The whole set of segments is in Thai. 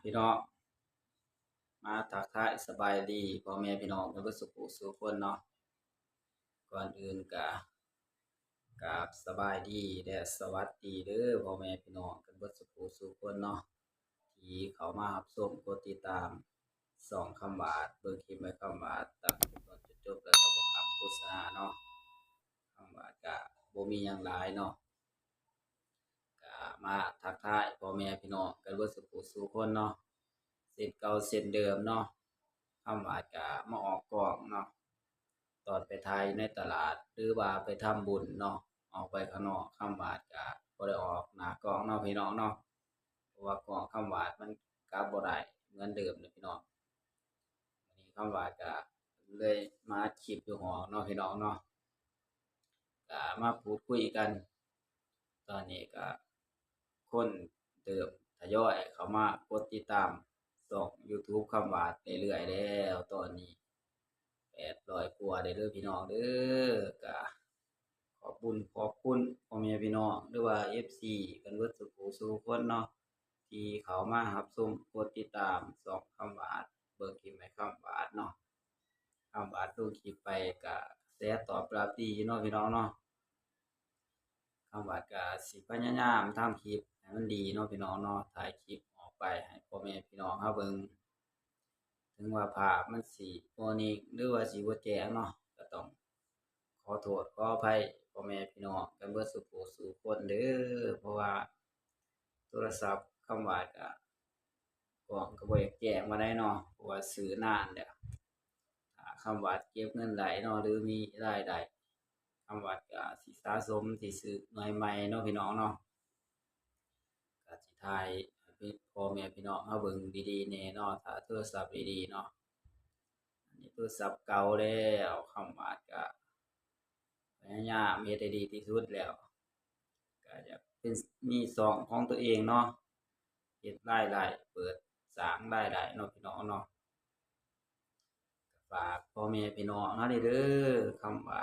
พี่น้องมาทักทายสบายดีพ่อแม่พี่น้องกันเบิดสุขสู่คนเนาะก่อนอื่นกราบสบายดีและสวัสดีเด้อพ่อแม่พี่น้องกันเบิดสุขสู่คนเนาะที่เขามารับชมกดติดตามส่องคำหวาดเบิ่งคลิปไว้คำหวาดตั้งแต่ต้นจนจบแล้วก็บ่คำโฆษณาเนาะคำหวาดก็บ่มีหยังหลายเนาะก็มาทักทายพ่อแม่พี่น้องกันเบิดสุขสู่คนเนาะเส้นเก่าเส้นเดิมเนาะ คำว่าจะมาออกกองเนาะตอนไปถ่ายในตลาดหรือว่าไปทำบุญเนาะออกไปข้างนอกคำว่าจะบ่ได้ออกหน้ากองเนาะพี่น้องเนาะเพราะว่ากองคำว่ามันกลับบ่ได้เหมือนเดิมเนาะพี่น้องวันนี้คำว่าจะเลยมาคลิปอยู่หอเนาะพี่น้องเนาะก็มาพูดคุยกันตอนนี้ก็คนเติมทยอยเข้ามากดติดตามช่อง YouTube คำว่าเรื่อยๆแล้วตอนนี้ 800กว่าได้เด้อพี่น้องเด้อก็ขอบคุณพ่อแม่พี่น้องหรือว่า FC กันเบิดสุขุสู่คนเนาะที่เขามารับชมกดติดตามช่องคำว่าเบิ่งคลิปให้คำว่าเนาะคำว่าลงคลิปไปก็กระแสตอบรับดีเนาะพี่น้องเนาะคำว่าก็สิพยายามทำคลิปให้มันดีเนาะพี่น้องเนาะถ่ายคลิปออกไปให้พ่อแม่พี่น้องเฮาเบิ่ง ถึงว่าภาพมันสิบ่นิ่งหรือว่าสิบ่แจ้งเนาะก็ต้องขอโทษขออภัยพ่อแม่พี่น้องกันเบิดสุขุสู่คนเด้อเพราะว่าโทรศัพท์คำว่ากล้องก็บ่อยากแจ้งมาได้เนาะเพราะว่าซื้อนานแล้วถ้าคำว่าเก็บเงินได้เนาะหรือมีรายได้คำว่าก็สิสะสมสิซื้อหน่วยใหม่เนาะพี่น้องเนาะก็สิถ่ายให้พ่อแม่พี่น้องเฮาเบิ่งดีๆแหน่เนาะถ้าโทรศัพท์ดีๆเนาะ อันนี้โทรศัพท์เก่าแล้วคำว่าก็พยายามเฮ็ดให้ดีที่สุดแล้วก็อยากเป็นมีช่องของตัวเองเนาะเฮ็ดรายได้เปิดสร้างรายได้เนาะพี่น้องเนาะก็ฝากพ่อแม่พี่น้องเฮานี่เด้อคำว่า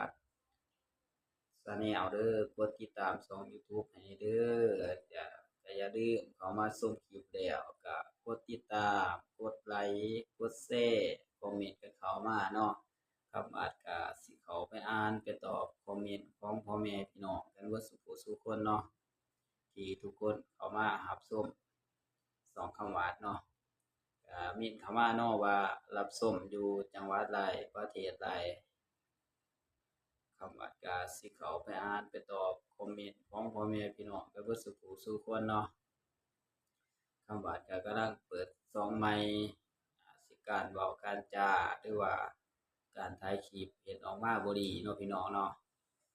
ชาแนลเด้อกดติดตามช่อง YouTube ให้เด้อก็อย่าลืมเข้ามาชมคลิปแล้วก็กดติดตามกดไลค์กดแชร์คอมเมนต์กันเข้ามาเนาะ ครับอาจก็สิเข้าไปอ่านไปตอบคอมเมนต์ของพ่อแม่พี่น้องกันเบิดสุขสู่คนเนาะที่ทุกคนเข้ามารับชมสองคำหวาดเนาะก็มีเข้ามาเนาะว่ารับชมอยู่จังหวัดใดประเทศใดคำหวาดก็สิเข้าไปอ่านไปตอบคอมเมนต์ของพ่อแม่พี่น้องกันเบิดสุขสู่คนเนาะคำหวาดก็กำลังเปิดช่องใหม่สิการเว้าการจาหรือว่าการถ่ายคลิปเฮ็ดออกมาบ่ดีเนาะพี่น้องเนาะ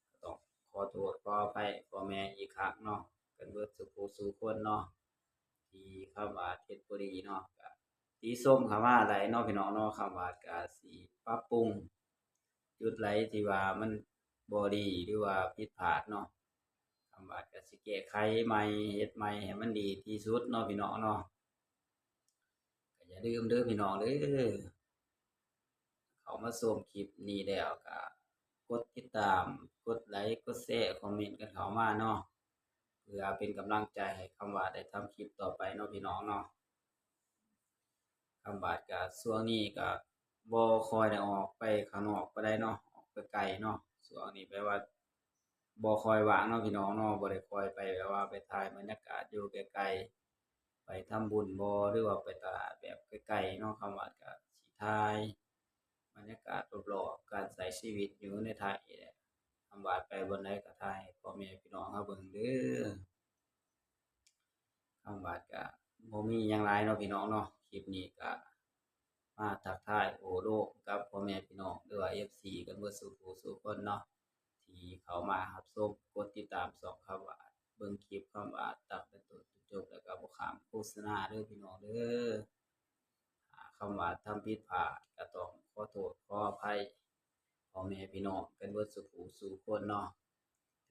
ก็ต้องขอโทษขออภัยพ่อแม่อีกครั้งเนาะกันเบิดสุขสู่คนเนาะที่คำว่าเฮ็ดบ่ดีเนาะก็ติชมเข้ามาได้เนาะพี่น้องเนาะคำว่าก็สิปรับปรุงจุดใดที่ว่ามันบ่ดีหรือว่าผิดพลาดเนาะคำว่าก็สิแก้ไขใหม่เฮ็ดใหม่ให้มันดีที่สุดเนาะพี่น้องเนาะก็อย่าลืมเด้อพี่น้องเด้อ เขามาชมคลิปนี้แล้วก็กดติดตามกดไลค์กดแชร์คอมเมนต์กันเข้ามาเนาะเพื่อเป็นกำลังใจให้คำว่าได้ทำคลิปต่อไปเนาะพี่น้องเนาะคำว่าก็ช่วงนี้ก็บ่ค่อยได้ออกไปข้างนอกปานใดเนาะออกไปไกลเนาะช่วงนี้แปลว่าบ่ค่อยว่างเนาะพี่น้องเนาะบ่ได้ค่อยไปแบบว่าไปถ่ายบรรยากาศอยู่ไกลๆไปทำบุญบ่หรือว่าไปตลาดแบบไกลๆเนาะคำว่าก็สิถ่าย บรรยากาศรอบๆการใช้ชีวิตอยู่ในไทยนี่แหละคำว่าไปบนใดก็ถ่ายให้พ่อแม่พี่น้องเราเบิ่งเด้อคำว่าก็บ่มีหยังหลายเนาะพี่น้องเนาะคลิปนี้ก็มาทักทายโอโลกกับพ่อแม่พี่น้องหรือว่า FC กันเบิดสุขสู่คนเนาะที่เขามารับชมกดติดตามช่องคำว่าเบิ่งคลิปคำว่าตั้งแต่ต้นจนจบแล้วก็บ่ข้ามโฆษณาเด้อพี่น้องเด้อ คำว่าทำผิดพลาดก็ต้องขอโทษขออภัยพ่อแม่พี่น้องกันเบิดสุขสู่คนเนาะ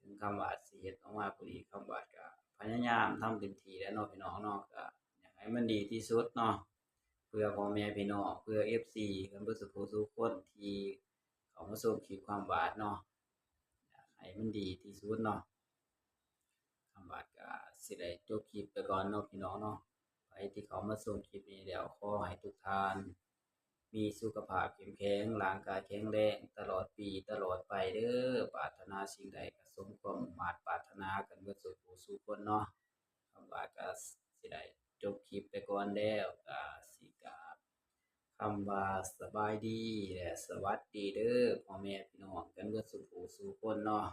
ถึงคำว่าสิเฮ็ดออกมาบ่ดีคำว่าก็พยายามทำเต็มที่แหล้วเนาะพี่น้องเนาะก็อยากให้มันดีที่สุดเนาะเพื่อพ่อแม่พี่น้องเพื่อ FC กันเบิดสุขสู่คนที่เขามาชมคลิปความหวานเนาะอยากให้มันดีที่สุดเนาะคำว่าก็สิได้จบคลิปไปก่อนเนาะพี่น้องเนาะพ ที่เขามาชมคลิปนี้แล้วขอให้ทุกท่านมีสุขภาพเข้มแข็งร่างกายแข็งแรงตลอดปีตลอดไปเด้อปรารถนาสิ่งใดก็สมความมุ่งมา่ปรารถนากันเบิดสุขผู้สู่คนเนาะคำว่าก็สิได้จบคลิปไปก่อนแล้วก็สิกราบคำว่าสบายดีและสวัสดีเด้อพ่อแม่พี่น้องกันเบิดสุขผู้สู่คนเนาะ